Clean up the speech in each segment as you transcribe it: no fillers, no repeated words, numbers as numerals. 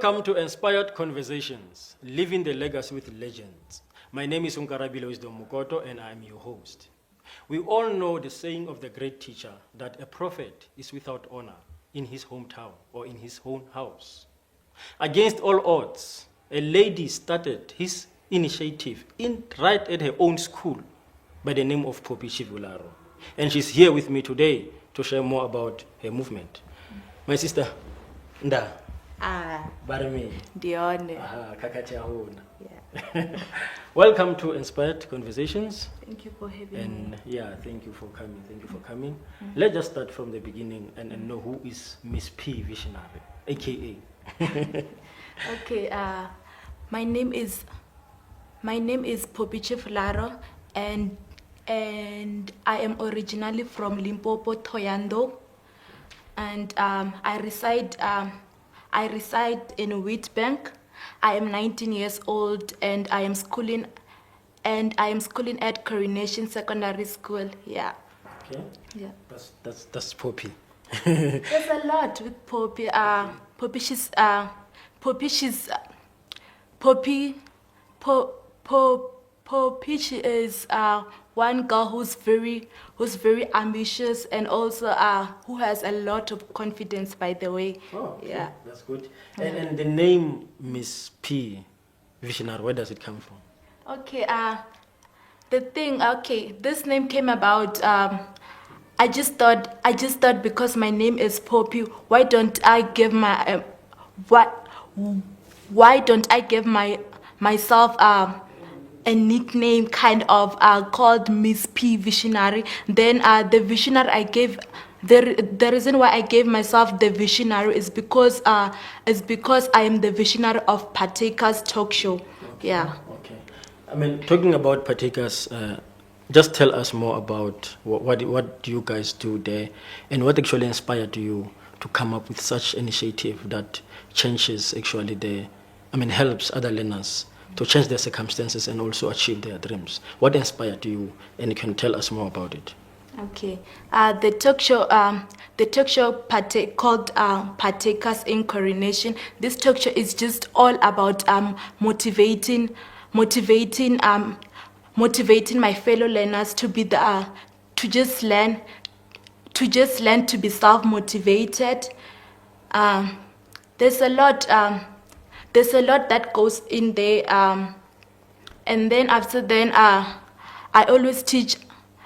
Welcome to Inspired Conversations, Living the Legacy with Legends. My name is Unkarabile Wisdom Mukoto and I am your host. We all know the saying of the great teacher that a prophet is without honor in his hometown or in his own house. Against all odds, a lady started his initiative right at her own school by the name of Phophistar Tshifularo. And she's here with me today to share more about her movement. My sister, Nda. Barame. Dione. Yeah. Welcome to Inspired Conversations. Thank you for having me. Yeah, thank you for coming. Mm-hmm. Let's just start from the beginning and know who is Miss P Visionary, aka. Okay, my name is Phophistar Tshifularo, and I am originally from Limpopo, Thohoyandou, and I reside in Witbank. I am 19 years old, and I am schooling at Coronation Secondary School. Yeah. Okay. Yeah. That's Poppy. There's a lot with Poppy. Poppy, she is one girl who's very ambitious, and also who has a lot of confidence, by the way. Oh, okay. Yeah. That's good. And the name Miss P Visionary, where does it come from? Okay, this name came about. I just thought because my name is Poppy, why don't I give myself a nickname kind of called Miss P Visionary. Then the visionary I gave. The reason why I gave myself the visionary is because I am the visionary of Partakers Talk Show. Okay. Yeah. Okay. I mean, talking about Partakers, just tell us more about what do you guys do there, and what actually inspired you to come up with such initiative that changes actually helps other learners to change their circumstances and also achieve their dreams. What inspired you, and you can tell us more about it. Okay. The talk show called Partakers in Coronation. This talk show is just all about motivating my fellow learners to be to just learn to be self-motivated. There's a lot that goes in there, and then after I always teach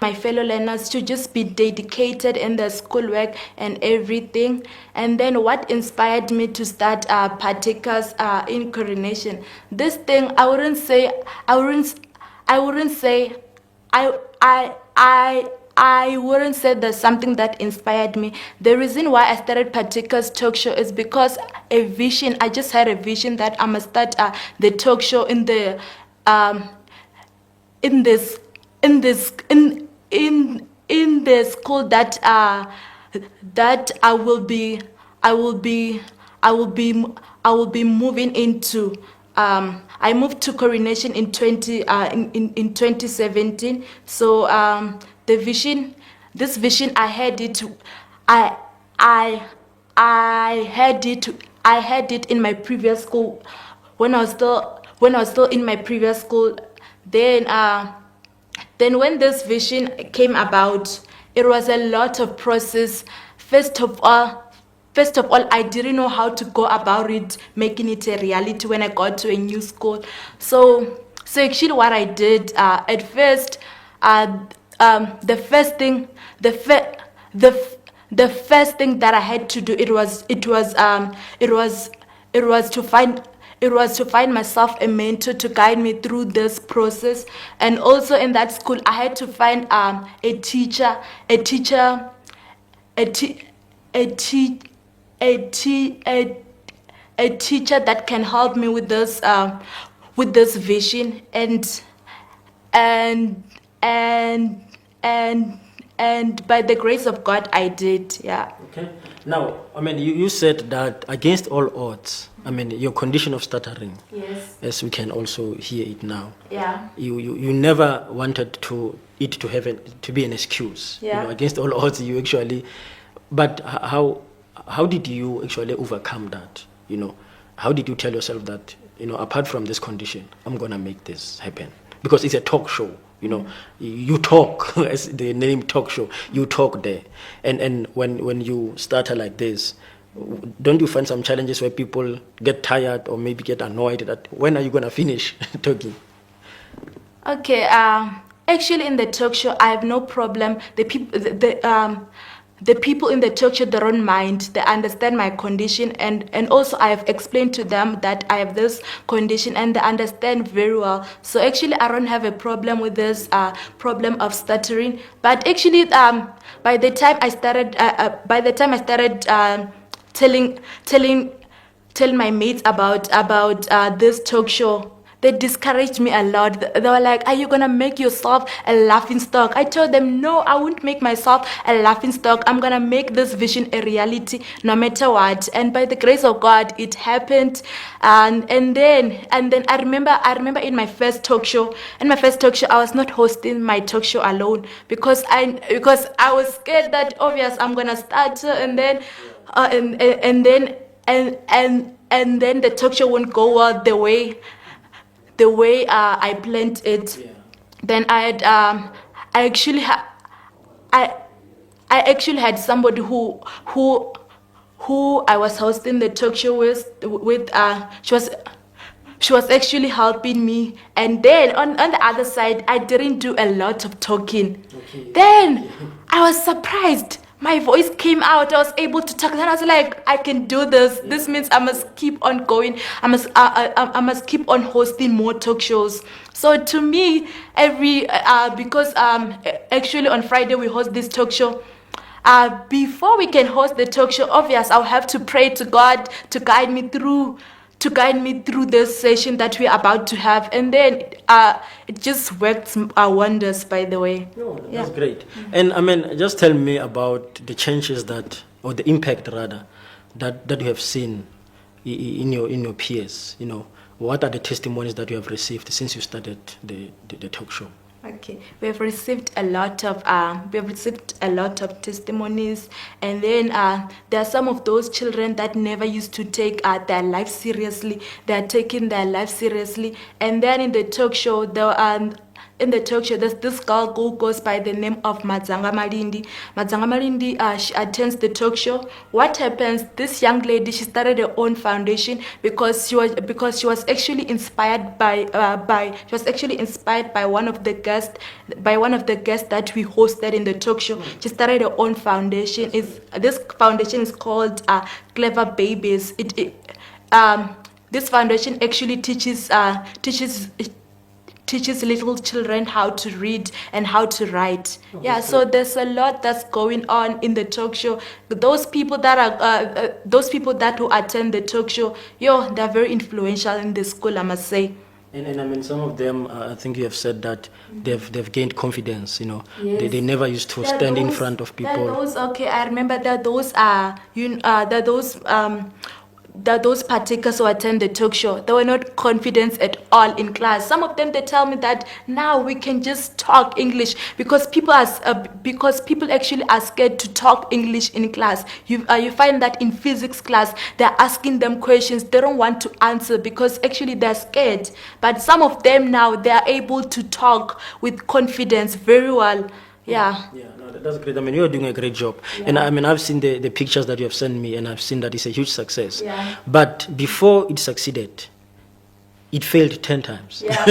my fellow learners to just be dedicated in their schoolwork and everything. And then what inspired me to start Partakers in Coronation? This thing, I wouldn't say there's something that inspired me. The reason why I started Partakers Talk Show is because I just had a vision that I must start the talk show in the school that I will be moving into. I moved to Coronation in 2017. So this vision I had it in my previous school when I was still in my previous school. Then when this vision came about, it was a lot of process. First of all, I didn't know how to go about it, making it a reality when I got to a new school. So actually what I did at first, the first thing that I had to do, it was to find myself a mentor to guide me through this process. And also in that school, I had to find a teacher that can help me with this vision. And by the grace of God, I did. Yeah. Okay. Now, you said that against all odds, your condition of stuttering, yes, as we can also hear it now. Yeah. You never wanted to be an excuse. Yeah. Against all odds, you actually. But how did you actually overcome that? how did you tell yourself that, apart from this condition, I'm going to make this happen? Because it's a talk show, you talk, as the name talk show, you talk there. And when you start like this, don't you find some challenges where people get tired or maybe get annoyed that when are you going to finish talking? Okay, actually in the talk show, I have no problem. The people in the talk show, they don't mind. They understand my condition, and also I have explained to them that I have this condition, and they understand very well. So actually, I don't have a problem with this problem of stuttering. But actually, by the time I started, telling my mates about this talk show, they discouraged me a lot. They were like, are you gonna make yourself a laughing stock? I told them, no, I won't make myself a laughing stock. I'm gonna make this vision a reality no matter what. And by the grace of God, it happened. And then I remember in my first talk show, I was not hosting my talk show alone because I was scared that obvious I'm gonna start and then and then the talk show won't go well the way I planned it. Yeah. Then I actually had somebody who I was hosting the talk show with. She was actually helping me, and then on the other side, I didn't do a lot of talking. Okay. Then I was surprised. My voice came out. I was able to talk. Then I was like, I can do this. Yeah. This means I must keep on going. I must keep on hosting more talk shows. So to me, because actually on Friday we host this talk show. Before we can host the talk show, obvious, I'll have to pray to God to guide me through this session that we're about to have, and then it just worked wonders, by the way. No, that's great. And I mean, just tell me about the changes or the impact rather, that you have seen in your peers. What are the testimonies that you have received since you started the talk show? Okay, we have received a lot of testimonies, and then there are some of those children that never used to take their life seriously. They are taking their life seriously, and then in the talk show, there's this girl who goes by the name of Madzanga Malindi. Madzanga Malindi, she attends the talk show. What happens? This young lady, she started her own foundation because she was actually inspired by one of the guests that we hosted in the talk show. She started her own foundation. This foundation is called Clever Babies. This foundation actually teaches little children how to read and how to write. So there's a lot that's going on in the talk show. Those people that who attend the talk show, they're very influential in the school, I must say. And I mean, some of them, I think you have said that they've gained confidence. Yes. They never used to stand in front of people. I remember that those partakers who attend the talk show, they were not confident at all in class. Some of them, they tell me that now we can just talk English because people actually are scared to talk English in class. You find that in physics class, they're asking them questions they don't want to answer because actually they're scared. But some of them now, they are able to talk with confidence very well. Yeah. No, that's great. I mean, you're doing a great job. Yeah. And I mean, I've seen the pictures that you have sent me, and I've seen that it's a huge success. Yeah. But before it succeeded, it failed 10 times. Yeah.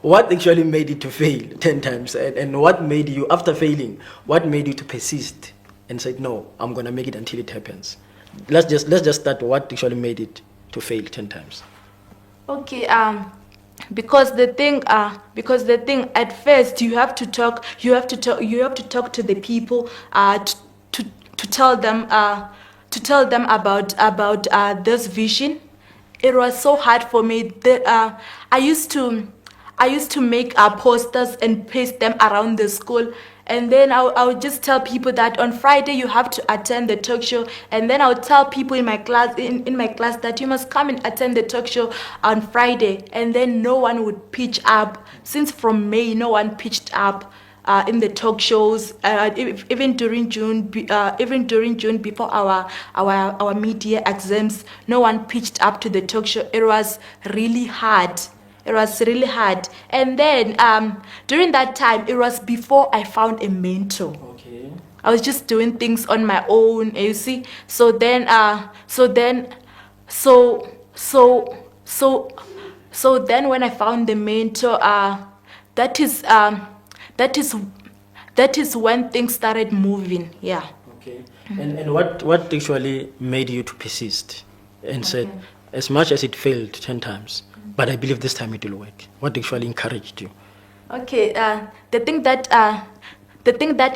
What actually made it to fail 10 times? And what made you, after failing, what made you to persist and say, no, I'm going to make it until it happens? Let's just start what actually made it to fail 10 times. Okay, because the thing at first you have to talk to the people to tell them about this vision. It was so hard for me that I used to make posters and paste them around the school. And then I would just tell people that on Friday you have to attend the talk show. And then I would tell people in my class that you must come and attend the talk show on Friday. And then no one would pitch up. Since from May, no one pitched up. in the talk shows, even during June, before our mid-year exams, no one pitched up to the talk show. It was really hard. It was really hard. And then during that time, it was before I found a mentor. Okay. I was just doing things on my own, you see. So then when I found the mentor, that is when things started moving. Yeah. Okay. And what actually made you to persist and said, as much as it failed 10 times, but I believe this time it will work? What actually encouraged you? Okay. The thing that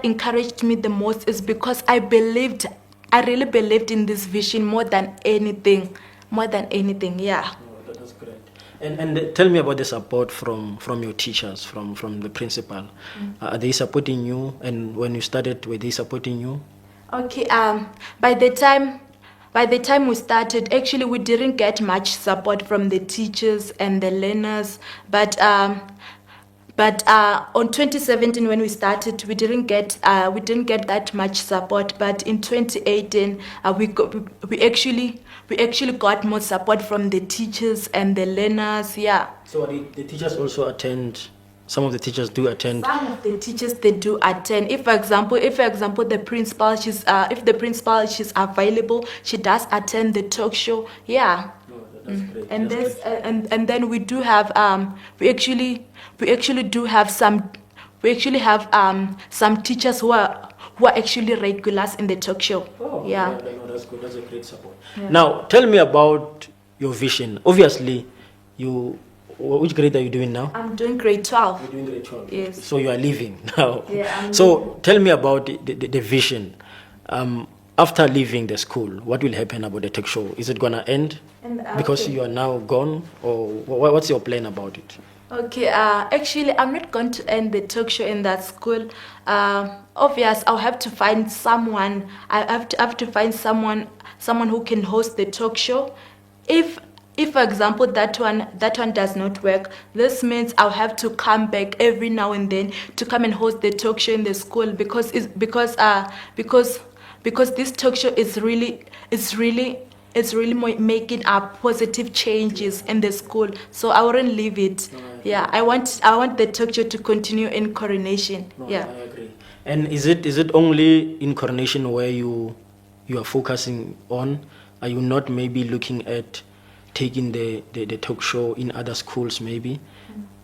encouraged me the most is because I really believed in this vision more than anything. Yeah. Oh, that's great. And tell me about the support from your teachers, from the principal. Are they supporting you? And when you started, were they supporting you? Okay. By the time we started, actually we didn't get much support from the teachers and the learners. But on 2017 when we started, we didn't get that much support. But in 2018, we actually got more support from the teachers and the learners. Yeah. So the teachers also attend. Some of the teachers do attend. Some of the teachers, they do attend. If, for example, the principal, if the principal she's available, she does attend the talk show. Yeah. Oh, that's great. And That's this, great. and then we do have we actually do have some teachers who are actually regulars in the talk show. Oh, Yeah. no, that's good. That's a great support. Yeah. Now, tell me about your vision. Obviously, which grade are you doing now? I'm doing grade 12. You're doing grade 12. Yes. So you are leaving now. Yeah, I'm So tell me about the vision. After leaving the school, what will happen about the talk show? Is it gonna end because you are now gone, or what's your plan about it? Okay, actually, I'm not going to end the talk show in that school. Obvious, I'll have to find someone. I have to find someone who can host the talk show. If for example that one does not work, this means I'll have to come back every now and then to come and host the talk show in the school because this talk show is really making up positive changes in the school. So I wouldn't leave it. Yeah, I want the talk show to continue in Coronation. No, Yeah. I agree. And is it only in Coronation where you are focusing on? Are you not maybe looking at taking the talk show in other schools maybe,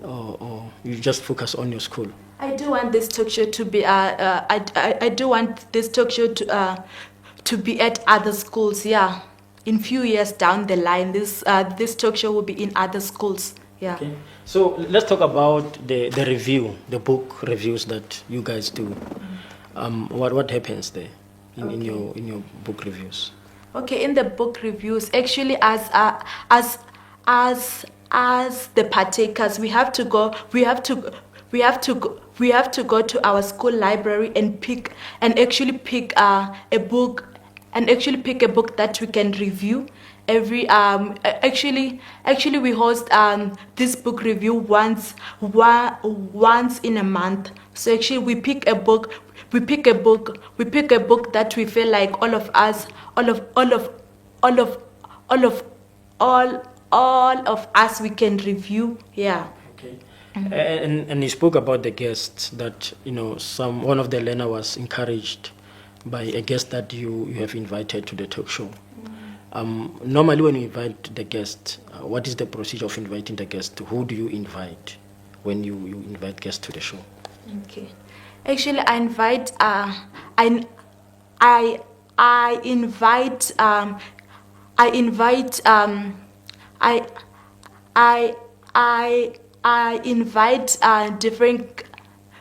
or you just focus on your school? I do want this talk show to be I do want this talk show to be at other schools. Yeah, in few years down the line, this talk show will be in other schools. Yeah. Okay. So let's talk about the review, the book reviews that you guys do. What happens there in your book reviews? Okay, in the book reviews, actually, as the partakers, we have to go to our school library and actually pick a book that we can review. Actually we host this book review once in a month. So actually we pick a book that we feel like all of us we can review. Yeah. Okay. And you spoke about the guests that one of the learner was encouraged by a guest that you have invited to the talk show. Normally when you invite the guest, what is the procedure of inviting the guest? Who do you invite when you invite guests to the show? Okay. Actually, I invite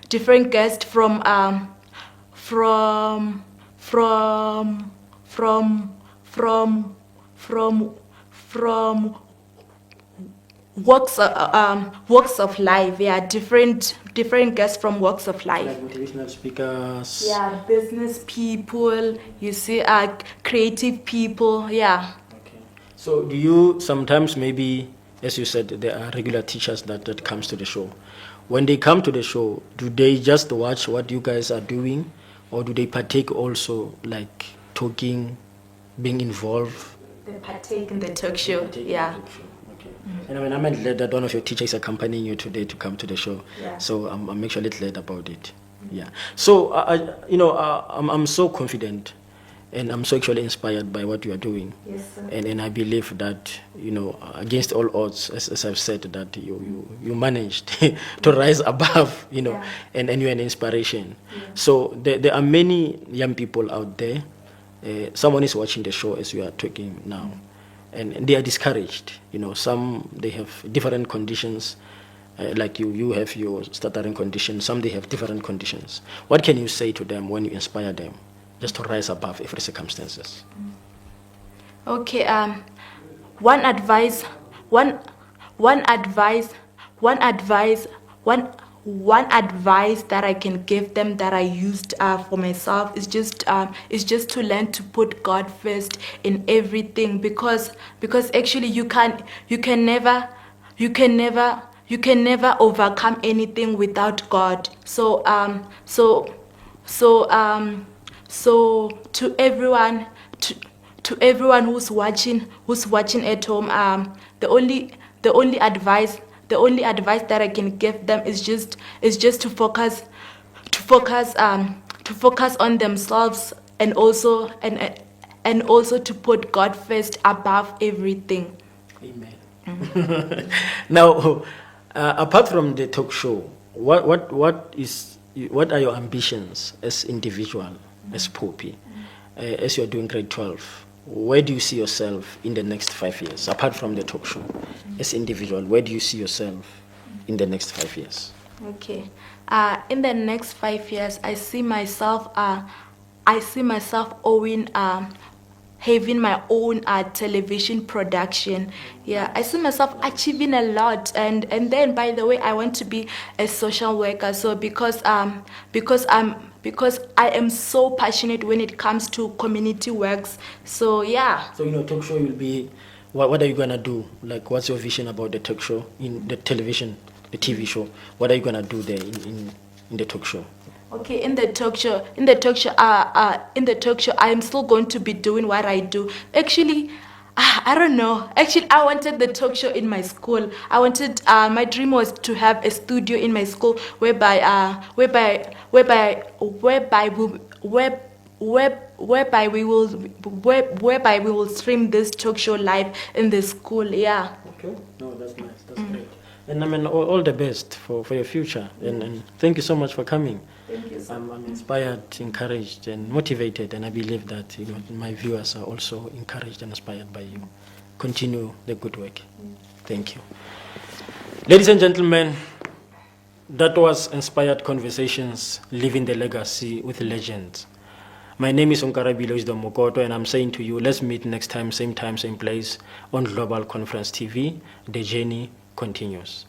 different guests from walks of life. Yeah, different guests from walks of life. Like motivational speakers. Yeah, business people. You see, creative people. Yeah. Okay. So do you sometimes maybe, as you said, there are regular teachers that comes to the show. when they come to the show, do they just watch what you guys are doing, or do they partake also, like talking, being involved? They partake in the talk show. Yeah. Okay. And I'm glad that one of your teachers is accompanying you today to come to the show. Yeah. So I'm actually glad about it. Yeah. So I'm so confident, and I'm so actually inspired by what you are doing. Yes, sir. And I believe that, against all odds, as I've said, that you managed to rise above, Yeah. and you're an inspiration. Yeah. So there are many young people out there. Someone is watching the show as we are talking now, and they are discouraged. Some, they have different conditions, like you have your stuttering condition. Some, they have different conditions. What can you say to them when you inspire them just to rise above every circumstances? Okay. One advice that I can give them, that I used for myself, is just to learn to put God first in everything, because actually you can never overcome anything without God. So to everyone, who's watching at home, the only advice that I can give them is just to focus on themselves, and also to put God first above everything. Amen. Now, apart from the talk show, what are your ambitions as individual, as Poppy, as you are doing grade 12? Where do you see yourself in the next 5 years, apart from the talk show? As individual, where do you see yourself in the next 5 years? Okay. In the next 5 years, I see myself owning, having my own television production. Yeah, I see myself achieving a lot, and then, by the way, I want to be a social worker. So because I am so passionate when it comes to community works. So yeah. So talk show will be, what are you gonna do? Like, what's your vision about the talk show in the television, the TV show? What are you gonna do there in the talk show? Okay, in the talk show, I am still going to be doing what I do. Actually, I don't know. Actually, I wanted the talk show in my school. My dream was to have a studio in my school whereby we will stream this talk show live in the school. Yeah. Okay. No, that's nice. That's great. And all the best for your future. And thank you so much for coming. Thank you, sir. I'm inspired, encouraged, and motivated, and I believe that my viewers are also encouraged and inspired by you. Continue the good work. Thank you. Ladies and gentlemen, that was Inspired Conversations, Living the Legacy with Legends. My name is Onkarabile Wisdom Mukoto, and I'm saying to you, let's meet next time, same place, on Global Conference TV. The journey continues.